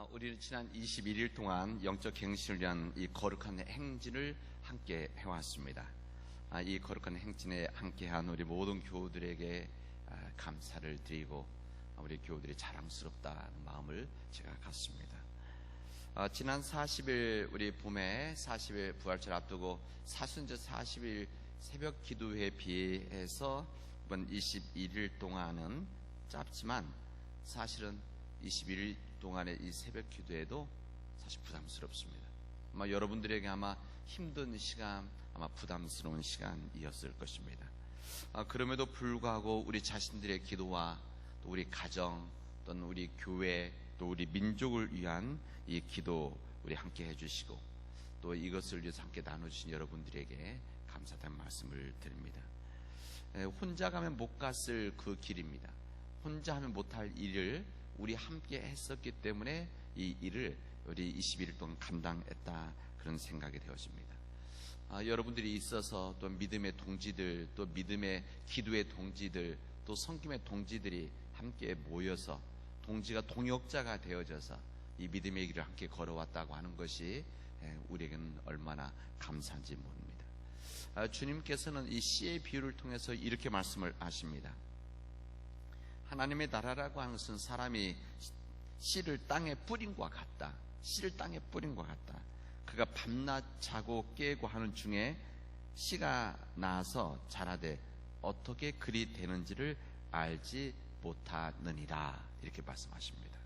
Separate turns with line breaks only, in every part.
우리는 지난 21일 동안 영적 갱신을 위한 이 거룩한 행진을 함께 해왔습니다. 이 거룩한 행진에 함께한 우리 모든 교우들에게 감사를 드리고 우리 교우들이 자랑스럽다는 마음을 제가 갖습니다. 지난 40일 우리 봄에 40일 부활절 앞두고 사순절 40일 새벽 기도회에 비해서 이번 21일 동안은 짧지만 사실은 21일 동안의 이 새벽 기도에도 사실 부담스럽습니다. 아마 여러분들에게 아마 힘든 시간, 아마 부담스러운 시간이었을 것입니다. 그럼에도 불구하고 우리 자신들의 기도와 또 우리 가정, 또는 우리 교회, 또 우리 민족을 위한 이 기도 우리 함께 해주시고 또 이것을 위해서 함께 나눠주신 여러분들에게 감사하다는 말씀을 드립니다. 혼자 가면 못 갔을 그 길입니다. 혼자 하면 못할 일을 우리 함께 했었기 때문에 이 일을 우리 21일 동안 감당했다, 그런 생각이 되어집니다. 여러분들이 있어서 또 믿음의 동지들, 또 믿음의 기도의 동지들, 또 섬김의 동지들이 함께 모여서 동지가 동역자가 되어져서 이 믿음의 길을 함께 걸어왔다고 하는 것이 우리에게는 얼마나 감사한지 모릅니다. 주님께서는 이 씨의 비유를 통해서 이렇게 말씀을 하십니다. 하나님의 나라라고 하는 것은 사람이 씨를 땅에 뿌린 것과 같다. 씨를 땅에 뿌린 것과 같다. 그가 밤낮 자고 깨고 하는 중에 씨가 나서 자라되 어떻게 그리 되는지를 알지 못하느니라, 이렇게 말씀하십니다.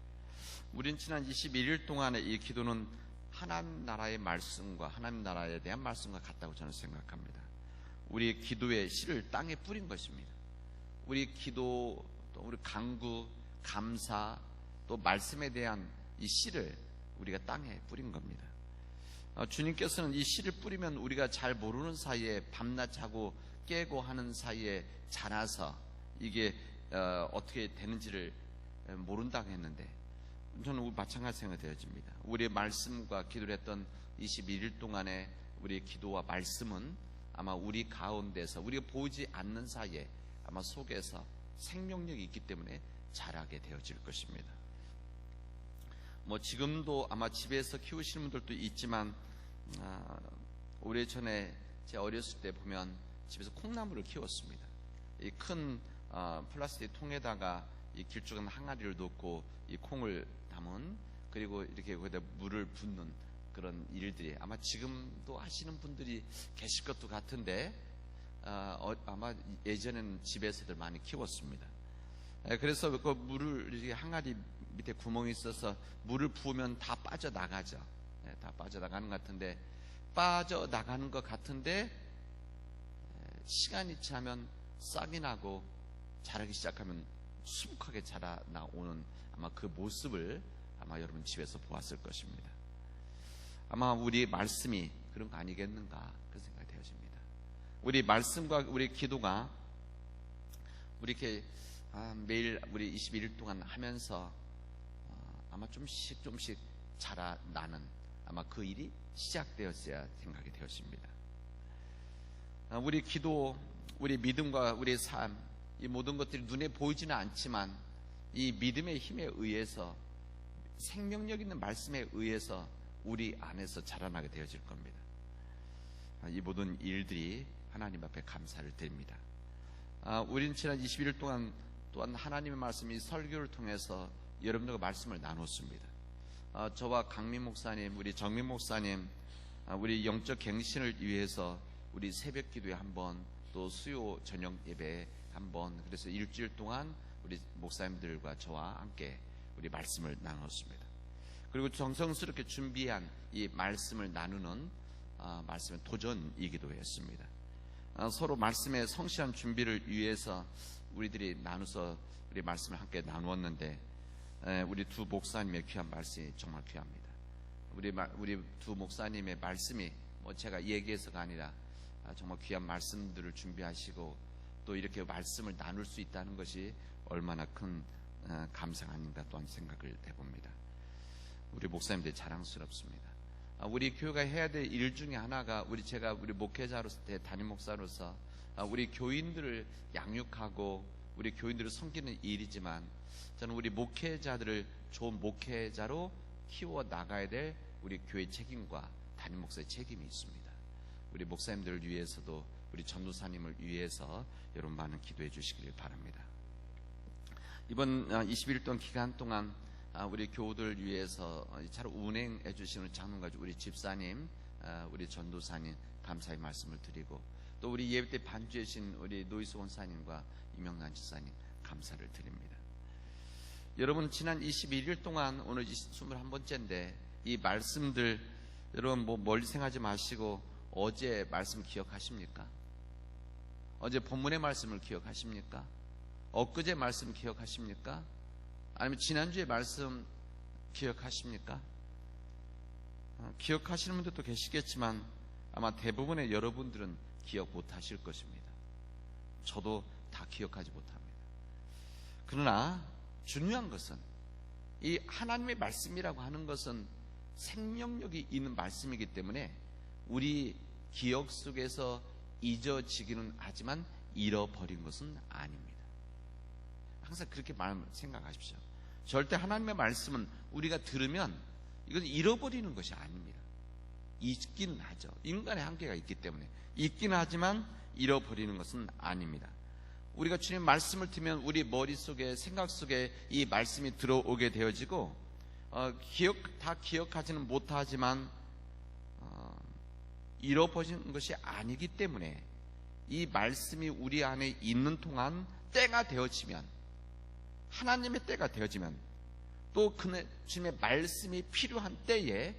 우린 지난 21일 동안의 이 기도는 하나님 나라의 말씀과 하나님 나라에 대한 말씀과 같다고 저는 생각합니다. 우리의 기도의 씨를 땅에 뿌린 것입니다. 우리 기도, 또 우리 간구, 감사, 또 말씀에 대한 이 씨를 우리가 땅에 뿌린 겁니다. 주님께서는 이 씨를 뿌리면 우리가 잘 모르는 사이에 밤낮 자고 깨고 하는 사이에 자라서 이게 어떻게 되는지를 모른다고 했는데, 저는 마찬가지 생각이 되어집니다. 우리의 말씀과 기도를 했던 21일 동안의 우리의 기도와 말씀은 아마 우리 가운데서 우리가 보이지 않는 사이에 아마 속에서 생명력이 있기 때문에 자라게 되어질 것입니다. 지금도 아마 집에서 키우시는 분들도 있지만, 오래전에 제 어렸을 때 보면 집에서 콩나물을 키웠습니다. 이 큰 플라스틱 통에다가 이 길쭉한 항아리를 놓고 이 콩을 담은, 그리고 이렇게 거기다 물을 붓는 그런 일들이 아마 지금도 하시는 분들이 계실 것도 같은데, 아마 예전에는 집에서들 많이 키웠습니다. 그래서 그 물을 이렇게 항아리 밑에 구멍이 있어서 물을 부으면 다 빠져나가죠. 다 빠져나가는 것 같은데, 빠져나가는 것 같은데 시간이 지나면 싹이 나고 자라기 시작하면 수북하게 자라 나오는 아마 그 모습을 아마 여러분 집에서 보았을 것입니다. 아마 우리 말씀이 그런 거 아니겠는가, 그런 생각이 되어집니다. 우리 말씀과 우리 기도가 우리 이렇게 매일 우리 21일 동안 하면서 아마 좀씩 자라나는 아마 그 일이 시작되었어야 생각이 되었습니다. 우리 기도, 우리 믿음과 우리 삶, 이 모든 것들이 눈에 보이지는 않지만 이 믿음의 힘에 의해서, 생명력 있는 말씀에 의해서 우리 안에서 자라나게 되어질 겁니다. 이 모든 일들이 하나님 앞에 감사를 드립니다. 우리는 지난 21일 동안 또한 하나님의 말씀이 설교를 통해서 여러분들과 말씀을 나눴습니다. 저와 강민 목사님, 우리 정민 목사님, 우리 영적 갱신을 위해서 우리 새벽 기도에 한 번, 또 수요 저녁 예배에 한 번, 그래서 일주일 동안 우리 목사님들과 저와 함께 우리 말씀을 나눴습니다. 그리고 정성스럽게 준비한 이 말씀을 나누는 말씀의 도전이기도 했습니다. 서로 말씀의 성실한 준비를 위해서 우리들이 나눠서 우리 말씀을 함께 나누었는데, 우리 두 목사님의 귀한 말씀이 정말 귀합니다. 우리 두 목사님의 말씀이 제가 얘기해서가 아니라 정말 귀한 말씀들을 준비하시고 또 이렇게 말씀을 나눌 수 있다는 것이 얼마나 큰 감사가 아닌가 또한 생각을 해봅니다. 우리 목사님들이 자랑스럽습니다. 우리 교회가 해야 될 일 중에 하나가, 제가 우리 목회자로서, 담임 목사로서 우리 교인들을 양육하고 우리 교인들을 섬기는 일이지만, 저는 우리 목회자들을 좋은 목회자로 키워 나가야 될 우리 교회 책임과 담임 목사의 책임이 있습니다. 우리 목사님들을 위해서도 우리 전도사님을 위해서 여러분 많은 기도해 주시기를 바랍니다. 이번 21일 동안 기간 동안 우리 교우들을 위해서 잘 운행해 주시는 장로가족 우리 집사님, 우리 전도사님 감사의 말씀을 드리고, 또 우리 예배 때 반주해 주신 우리 노이수 원사님과 이명란 집사님 감사를 드립니다. 여러분, 지난 21일 동안 오늘 21번째인데 이 말씀들 여러분 멀리 생각하지 마시고 어제 말씀 기억하십니까? 어제 본문의 말씀을 기억하십니까? 엊그제 말씀 기억하십니까? 아니면 지난주에 말씀 기억하십니까? 기억하시는 분들도 계시겠지만 아마 대부분의 여러분들은 기억 못하실 것입니다. 저도 다 기억하지 못합니다. 그러나 중요한 것은 이 하나님의 말씀이라고 하는 것은 생명력이 있는 말씀이기 때문에 우리 기억 속에서 잊어지기는 하지만 잃어버린 것은 아닙니다. 항상 그렇게 생각하십시오. 절대 하나님의 말씀은 우리가 들으면 이건 잃어버리는 것이 아닙니다. 잊기는 하죠. 인간의 한계가 있기 때문에 잊기는 하지만 잃어버리는 것은 아닙니다. 우리가 주님 말씀을 들으면 우리 머릿속에 생각 속에 이 말씀이 들어오게 되어지고 다 기억하지는 못하지만 잃어버리는 것이 아니기 때문에 이 말씀이 우리 안에 있는 동안 때가 되어지면, 하나님의 때가 되어지면, 또 주님의 말씀이 필요한 때에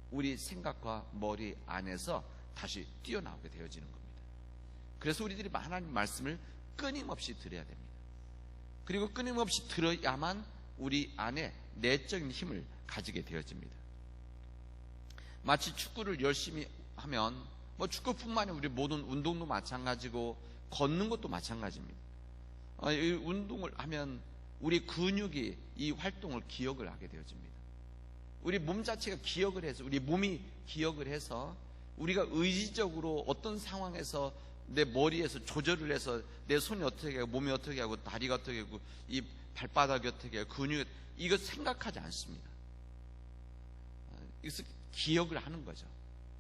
우리 생각과 머리 안에서 다시 뛰어나오게 되어지는 겁니다. 그래서 우리들이 하나님 말씀을 끊임없이 들어야 됩니다. 그리고 끊임없이 들어야만 우리 안에 내적인 힘을 가지게 되어집니다. 마치 축구를 열심히 하면 축구뿐만 아니라 우리 모든 운동도 마찬가지고 걷는 것도 마찬가지입니다. 이 운동을 하면 우리 근육이 이 활동을 기억을 하게 되어집니다. 우리 몸 자체가 기억을 해서, 우리 몸이 기억을 해서 우리가 의지적으로 어떤 상황에서 내 머리에서 조절을 해서 내 손이 어떻게 하고 몸이 어떻게 하고 다리가 어떻게 하고 이 발바닥이 어떻게 하고 근육이, 이거 생각하지 않습니다. 그래서 기억을 하는 거죠,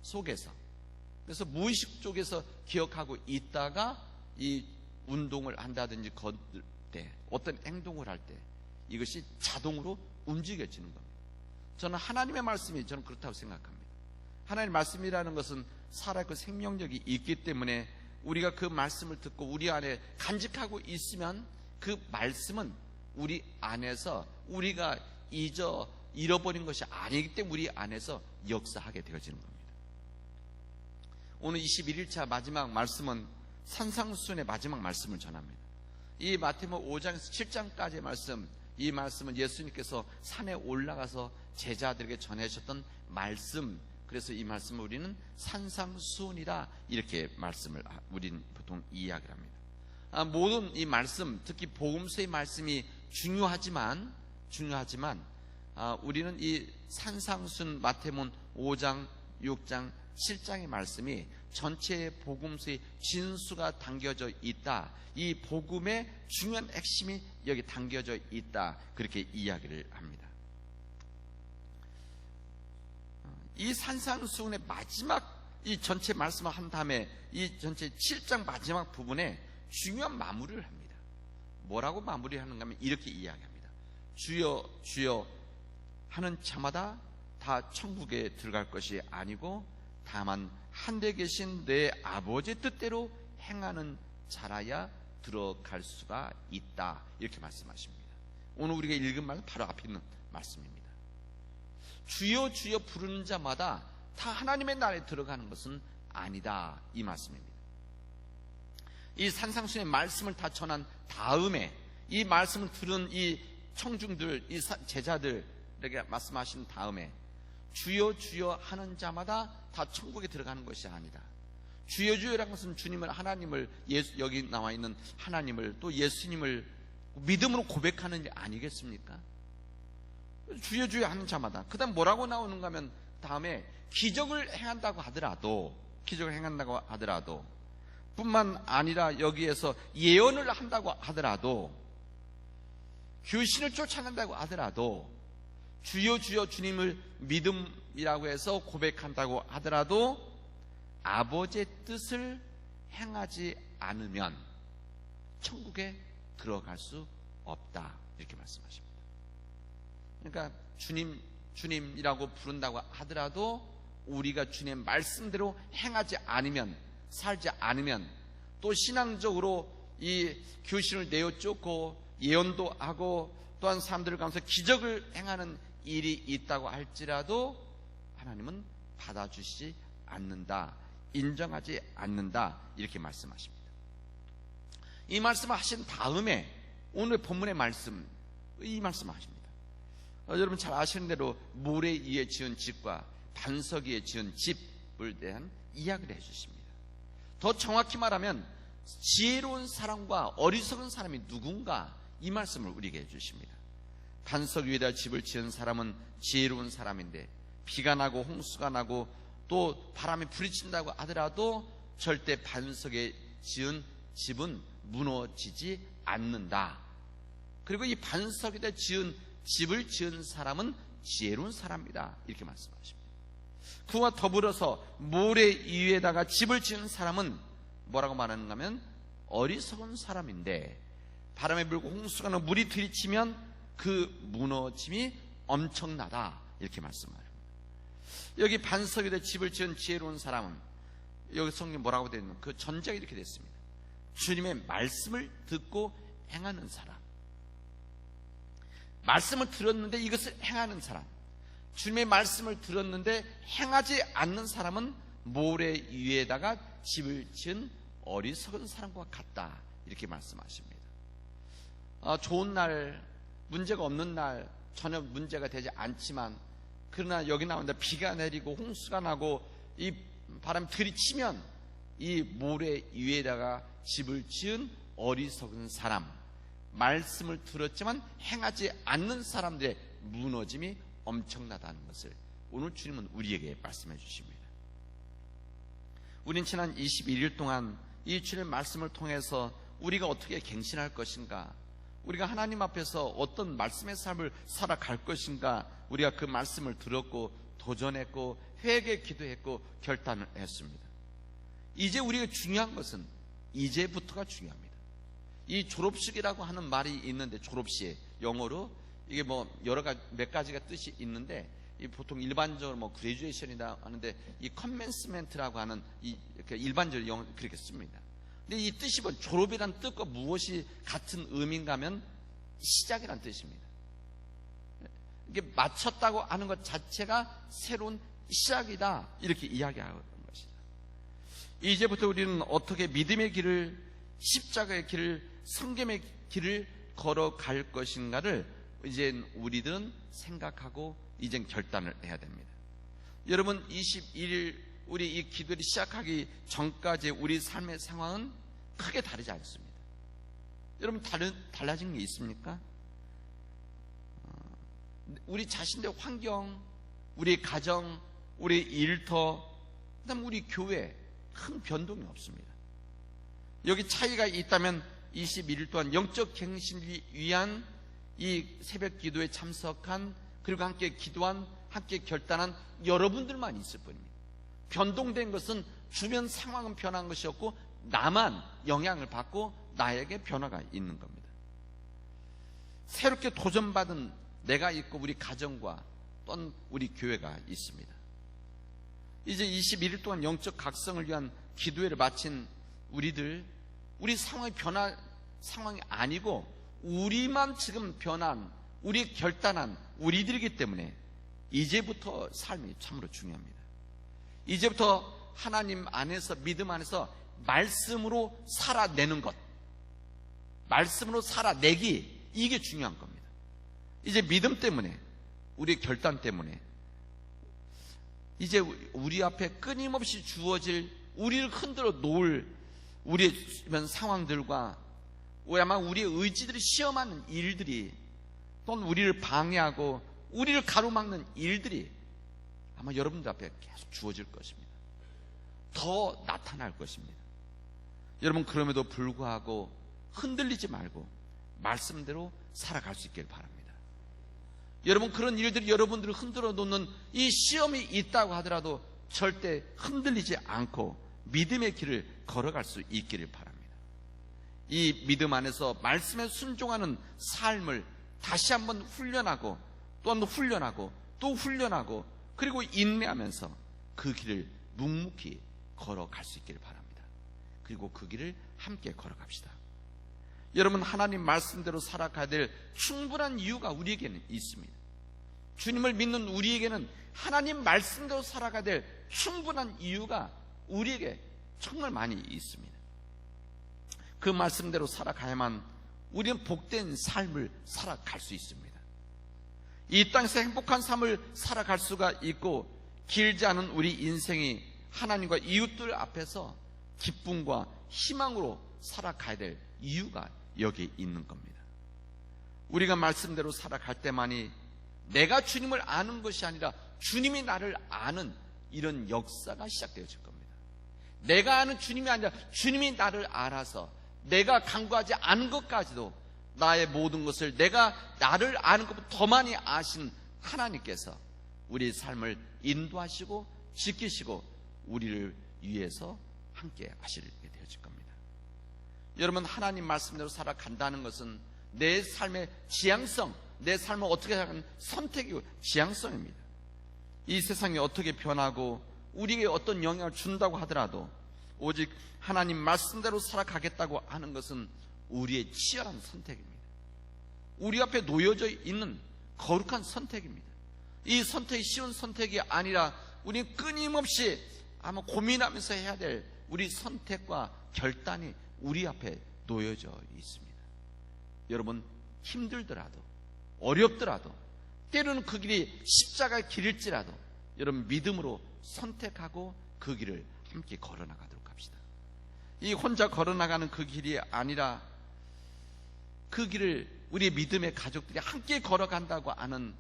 속에서. 그래서 무의식 쪽에서 기억하고 있다가 이 운동을 한다든지 걷을 때, 어떤 행동을 할 때 이것이 자동으로 움직여지는 겁니다. 저는 하나님의 말씀이 저는 그렇다고 생각합니다. 하나님의 말씀이라는 것은 살아있고 생명력이 있기 때문에 우리가 그 말씀을 듣고 우리 안에 간직하고 있으면 그 말씀은 우리 안에서 우리가 잃어버린 것이 아니기 때문에 우리 안에서 역사하게 되어지는 겁니다. 오늘 21일차 마지막 말씀은 산상수훈의 마지막 말씀을 전합니다. 이 마태복음 5장에서 7장까지의 말씀, 이 말씀은 예수님께서 산에 올라가서 제자들에게 전해주셨던 말씀, 그래서 이 말씀을 우리는 산상수훈이라 이렇게 말씀을 우리는 보통 이야기를 합니다. 모든 이 말씀, 특히 복음서의 말씀이 중요하지만 우리는 이 산상수훈 마태복음 5장, 6장, 7장의 말씀이 전체 복음서의 진수가 담겨져 있다, 이 복음의 중요한 핵심이 여기 담겨져 있다, 그렇게 이야기를 합니다. 이 산상수훈의 마지막 이 전체 말씀을 한 다음에 이 전체 7장 마지막 부분에 중요한 마무리를 합니다. 뭐라고 마무리하는가 하면 이렇게 이야기합니다. 주여 주여 하는 자마다 다 천국에 들어갈 것이 아니고 다만 하늘에 계신 내 아버지의 뜻대로 행하는 자라야 들어갈 수가 있다, 이렇게 말씀하십니다. 오늘 우리가 읽은 말은 바로 앞에 있는 말씀입니다. 주여 주여 부르는 자마다 다 하나님의 나라에 들어가는 것은 아니다, 이 말씀입니다. 이 산상수훈의 말씀을 다 전한 다음에 이 말씀을 들은 이 청중들, 이 제자들에게 말씀하신 다음에 주여 주여 하는 자마다 다 천국에 들어가는 것이 아니다. 주여 주여라는 것은 주님을, 하나님을, 여기 나와 있는 하나님을, 또 예수님을 믿음으로 고백하는 일 아니겠습니까? 주여 주여 하는 자마다. 그 다음 뭐라고 나오는가 하면 다음에 기적을 행한다고 하더라도 뿐만 아니라 여기에서 예언을 한다고 하더라도, 귀신을 쫓아낸다고 하더라도, 주여 주여 주님을 믿음이라고 해서 고백한다고 하더라도 아버지의 뜻을 행하지 않으면 천국에 들어갈 수 없다, 이렇게 말씀하십니다. 그러니까 주님이라고 부른다고 하더라도 우리가 주님의 말씀대로 행하지 않으면, 살지 않으면, 또 신앙적으로 이 교신을 내어쫓고 예언도 하고 또한 사람들을 가면서 기적을 행하는 일이 있다고 할지라도 하나님은 받아주시지 않는다, 인정하지 않는다, 이렇게 말씀하십니다. 이 말씀을 하신 다음에 오늘 본문의 말씀, 이 말씀을 하십니다. 여러분 잘 아시는 대로 모래 위에 지은 집과 반석 위에 지은 집을 대한 이야기를 해주십니다. 더 정확히 말하면 지혜로운 사람과 어리석은 사람이 누군가, 이 말씀을 우리에게 해주십니다. 반석 위에다 집을 지은 사람은 지혜로운 사람인데 비가 나고 홍수가 나고 또 바람이 부딪힌다고 하더라도 절대 반석에 지은 집은 무너지지 않는다. 그리고 이 반석에다 지은 집을 지은 사람은 지혜로운 사람이다, 이렇게 말씀하십니다. 그와 더불어서 모래 위에다가 집을 지은 사람은 뭐라고 말하는가 하면 어리석은 사람인데 바람에 불고 홍수가 나고 물이 들이치면 그 무너짐이 엄청나다, 이렇게 말씀합니다. 여기 반석 위에다 집을 지은 지혜로운 사람은, 여기 성경 뭐라고 되어 있는, 그 전제가 이렇게 됐습니다. 주님의 말씀을 듣고 행하는 사람, 말씀을 들었는데 이것을 행하는 사람, 주님의 말씀을 들었는데 행하지 않는 사람은 모래 위에다가 집을 지은 어리석은 사람과 같다, 이렇게 말씀하십니다. 좋은 날, 문제가 없는 날, 전혀 문제가 되지 않지만, 그러나 여기 나온다 비가 내리고 홍수가 나고 이 바람이 들이치면 이 모래 위에다가 집을 지은 어리석은 사람, 말씀을 들었지만 행하지 않는 사람들의 무너짐이 엄청나다는 것을 오늘 주님은 우리에게 말씀해 주십니다. 우린 지난 21일 동안 이 주님의 말씀을 통해서 우리가 어떻게 갱신할 것인가, 우리가 하나님 앞에서 어떤 말씀의 삶을 살아갈 것인가, 우리가 그 말씀을 들었고 도전했고 회개 기도했고 결단을 했습니다. 이제 우리가 중요한 것은 이제부터가 중요합니다. 이 졸업식이라고 하는 말이 있는데, 졸업식 영어로 이게 뭐 몇 가지가 뜻이 있는데, 보통 일반적으로 뭐 그레듀에이션이다 하는데 이 컨멘스멘트라고 하는 일반적으로 영어 그렇게 씁니다. 근데 이 뜻이 뭐 졸업이란 뜻과 무엇이 같은 의미인가 하면 시작이란 뜻입니다. 이게 마쳤다고 하는 것 자체가 새로운 시작이다, 이렇게 이야기하는 것이다. 이제부터 우리는 어떻게 믿음의 길을, 십자가의 길을, 성김의 길을 걸어갈 것인가를 이제 우리들은 생각하고 이젠 결단을 해야 됩니다. 여러분 21일 우리 이 기도를 시작하기 전까지 우리 삶의 상황은 크게 다르지 않습니다. 여러분 달라진 게 있습니까? 우리 자신의 환경, 우리 가정, 우리 일터, 그다음 우리 교회 큰 변동이 없습니다. 여기 차이가 있다면 21일 동안 영적 갱신을 위한 이 새벽 기도에 참석한, 그리고 함께 기도한, 함께 결단한 여러분들만 있을 뿐입니다. 변동된 것은 주변 상황은 변한 것이 없고 나만 영향을 받고 나에게 변화가 있는 겁니다. 새롭게 도전받은 내가 있고 우리 가정과 또는 우리 교회가 있습니다. 이제 21일 동안 영적 각성을 위한 기도회를 마친 우리들, 우리 상황이 변한 상황이 아니고 우리만 지금 변한, 우리 결단한 우리들이기 때문에 이제부터 삶이 참으로 중요합니다. 이제부터 하나님 안에서, 믿음 안에서 말씀으로 살아내는 것, 말씀으로 살아내기, 이게 중요한 겁니다. 이제 믿음 때문에, 우리 결단 때문에 이제 우리 앞에 끊임없이 주어질, 우리를 흔들어 놓을 우리의 주변 상황들과 아마 우리의 의지들이 시험하는 일들이, 또는 우리를 방해하고 우리를 가로막는 일들이 아마 여러분들 앞에 계속 주어질 것입니다. 더 나타날 것입니다. 여러분 그럼에도 불구하고 흔들리지 말고 말씀대로 살아갈 수 있길 바랍니다. 여러분, 그런 일들이 여러분들을 흔들어 놓는 이 시험이 있다고 하더라도 절대 흔들리지 않고 믿음의 길을 걸어갈 수 있기를 바랍니다. 이 믿음 안에서 말씀에 순종하는 삶을 다시 한번 훈련하고 또 한 번 훈련하고 또 훈련하고 그리고 인내하면서 그 길을 묵묵히 걸어갈 수 있기를 바랍니다. 그리고 그 길을 함께 걸어갑시다. 여러분, 하나님 말씀대로 살아가야 될 충분한 이유가 우리에게는 있습니다. 주님을 믿는 우리에게는 하나님 말씀대로 살아가야 될 충분한 이유가 우리에게 정말 많이 있습니다. 그 말씀대로 살아가야만 우리는 복된 삶을 살아갈 수 있습니다. 이 땅에서 행복한 삶을 살아갈 수가 있고, 길지 않은 우리 인생이 하나님과 이웃들 앞에서 기쁨과 희망으로 살아가야 될 이유가 여기 있는 겁니다. 우리가 말씀대로 살아갈 때만이 내가 주님을 아는 것이 아니라 주님이 나를 아는 이런 역사가 시작되어질 겁니다. 내가 아는 주님이 아니라 주님이 나를 알아서 내가 간구하지 않은 것까지도 나의 모든 것을 내가 나를 아는 것보다 더 많이 아신 하나님께서 우리 삶을 인도하시고 지키시고 우리를 위해서 함께 하시게 되어질 겁니다. 여러분, 하나님 말씀대로 살아간다는 것은 내 삶의 지향성, 내 삶을 어떻게 하는 선택이고 지향성입니다. 이 세상이 어떻게 변하고 우리에게 어떤 영향을 준다고 하더라도 오직 하나님 말씀대로 살아가겠다고 하는 것은 우리의 치열한 선택입니다. 우리 앞에 놓여져 있는 거룩한 선택입니다. 이 선택이 쉬운 선택이 아니라 우리는 끊임없이 아마 고민하면서 해야 될 우리 선택과 결단이 우리 앞에 놓여져 있습니다. 여러분, 힘들더라도 어렵더라도 때로는 그 길이 십자가의 길일지라도 여러분 믿음으로 선택하고 그 길을 함께 걸어나가도록 합시다. 이 혼자 걸어나가는 그 길이 아니라 그 길을 우리 믿음의 가족들이 함께 걸어간다고 하는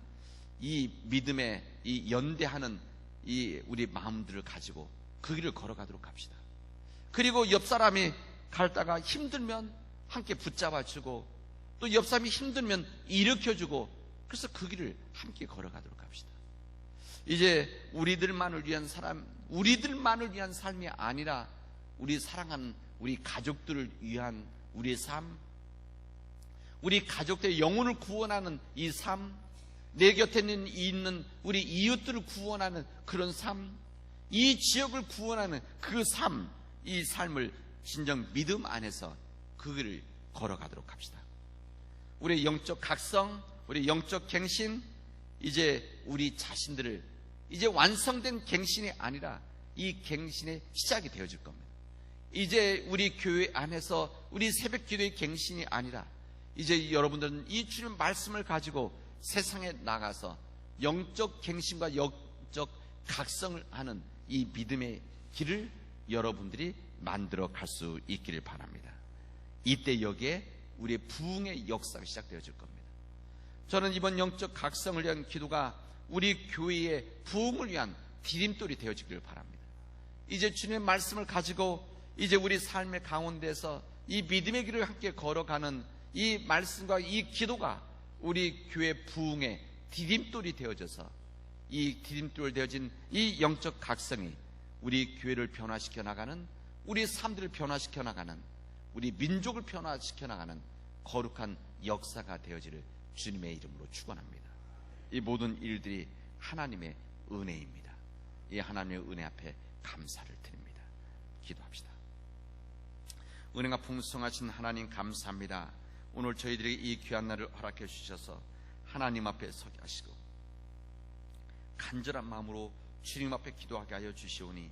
이 믿음에 이 연대하는 이 우리 마음들을 가지고 그 길을 걸어가도록 합시다. 그리고 옆 사람이 갈다가 힘들면 함께 붙잡아주고 또 옆 사람이 힘들면 일으켜주고 그래서 그 길을 함께 걸어가도록 합시다. 이제 우리들만을 위한 삶이 아니라 우리 사랑하는 우리 가족들을 위한 우리의 삶, 우리 가족들의 영혼을 구원하는 이 삶, 내 곁에 있는 우리 이웃들을 구원하는 그런 삶, 이 지역을 구원하는 그 삶, 이 삶을 진정 믿음 안에서 그 길을 걸어가도록 합시다. 우리의 영적 각성, 우리 영적 갱신, 이제 우리 자신들을 이제 완성된 갱신이 아니라 이 갱신의 시작이 되어질 겁니다. 이제 우리 교회 안에서 우리 새벽 기도의 갱신이 아니라 이제 여러분들은 이 주님 말씀을 가지고 세상에 나가서 영적 갱신과 영적 각성을 하는 이 믿음의 길을 여러분들이 만들어 갈 수 있기를 바랍니다. 이때 여기에 우리의 부흥의 역사가 시작되어질 겁니다. 저는 이번 영적 각성을 위한 기도가 우리 교회의 부흥을 위한 디딤돌이 되어지기를 바랍니다. 이제 주님의 말씀을 가지고 이제 우리 삶의 가운데서 이 믿음의 길을 함께 걸어가는 이 말씀과 이 기도가 우리 교회 부흥의 디딤돌이 되어져서 이 디딤돌 되어진 이 영적 각성이 우리 교회를 변화시켜 나가는, 우리 삶들을 변화시켜 나가는, 우리 민족을 변화시켜 나가는 거룩한 역사가 되어지를 주님의 이름으로 축원합니다. 이 모든 일들이 하나님의 은혜입니다. 이 하나님의 은혜 앞에 감사를 드립니다. 기도합시다. 은혜가 풍성하신 하나님 감사합니다. 오늘 저희들에게 이 귀한 날을 허락해 주셔서 하나님 앞에 서게 하시고 간절한 마음으로 주님 앞에 기도하게 하여 주시오니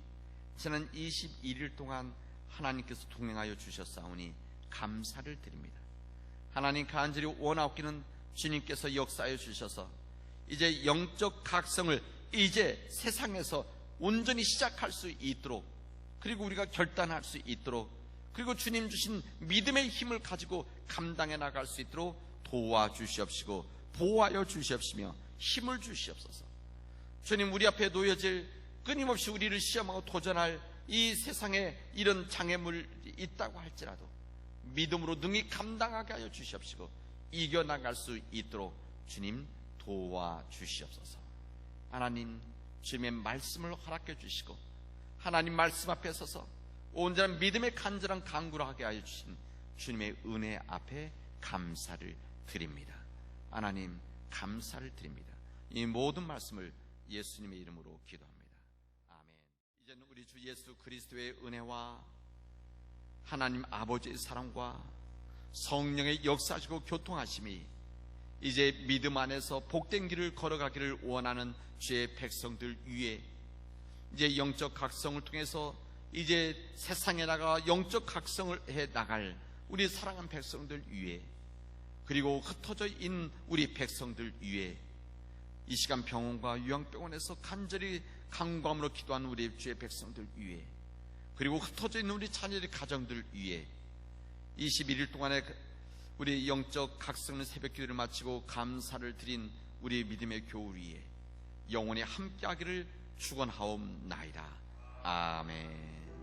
지난 21일 동안 하나님께서 동행하여 주셨사오니 감사를 드립니다. 하나님, 간절히 원하옵기는 주님께서 역사하여 주셔서 이제 영적 각성을 이제 세상에서 온전히 시작할 수 있도록, 그리고 우리가 결단할 수 있도록, 그리고 주님 주신 믿음의 힘을 가지고 감당해 나갈 수 있도록 도와주시옵시고 보호하여 주시옵시며 힘을 주시옵소서. 주님, 우리 앞에 놓여질 끊임없이 우리를 시험하고 도전할 이 세상에 이런 장애물이 있다고 할지라도 믿음으로 능히 감당하게 하여 주시옵시고 이겨나갈 수 있도록 주님 도와 주시옵소서. 하나님, 주님의 말씀을 허락해 주시고 하나님 말씀 앞에 서서 온전한 믿음의 간절한 간구를 하게 하여 주신 주님의 은혜 앞에 감사를 드립니다. 하나님, 감사를 드립니다. 이 모든 말씀을 예수님의 이름으로 기도합니다. 아멘. 이제는 우리 주 예수 그리스도의 은혜와 하나님 아버지의 사랑과 성령의 역사하시고 교통하심이 이제 믿음 안에서 복된 길을 걸어가기를 원하는 주의 백성들 위에 이제 영적 각성을 통해서 이제 세상에 나가 영적 각성을 해 나갈 우리 사랑하는 백성들 위에, 그리고 흩어져 있는 우리 백성들 위에, 이 시간 병원과 요양병원에서 간절히 간구함으로 기도하는 우리 주의 백성들 위에, 그리고 흩어져 있는 우리 자녀의 가정들 위에 21일 동안에 우리 영적 각성의 새벽 기도를 마치고 감사를 드린 우리 믿음의 교우 위에 영원히 함께하기를 축원하옵나이다. 아멘.